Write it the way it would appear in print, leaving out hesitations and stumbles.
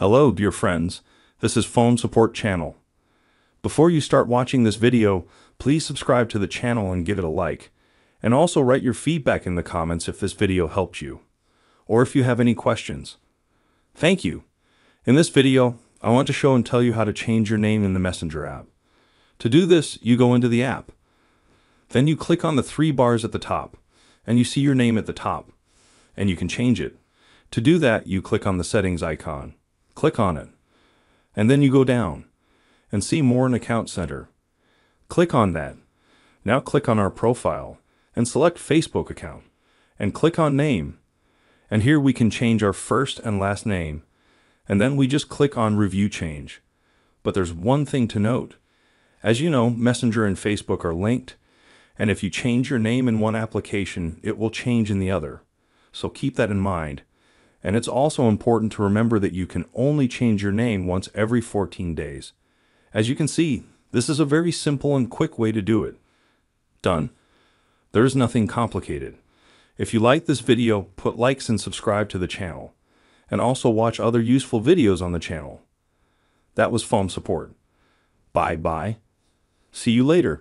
Hello, dear friends. This is Phone Support Channel. Before you start watching this video, please subscribe to the channel and give it a like. And also write your feedback in the comments if this video helped you, or if you have any questions. Thank you. In this video, I want to show and tell you how to change your name in the Messenger app. To do this, you go into the app. Then you click on the three bars at the top, and you see your name at the top, and you can change it. To do that, you click on the settings icon. Click on it, and then you go down and see More in Account Center. Click on that. Now click on our profile and select Facebook account and click on Name. And here we can change our first and last name, and then we just click on Review Change. But there's one thing to note. As you know, Messenger and Facebook are linked, and if you change your name in one application, it will change in the other. So keep that in mind. And it's also important to remember that you can only change your name once every 14 days. As you can see, this is a very simple and quick way to do it. Done. There's nothing complicated. If you like this video, put likes and subscribe to the channel. And also watch other useful videos on the channel. That was Phone Support. Bye-bye. See you later.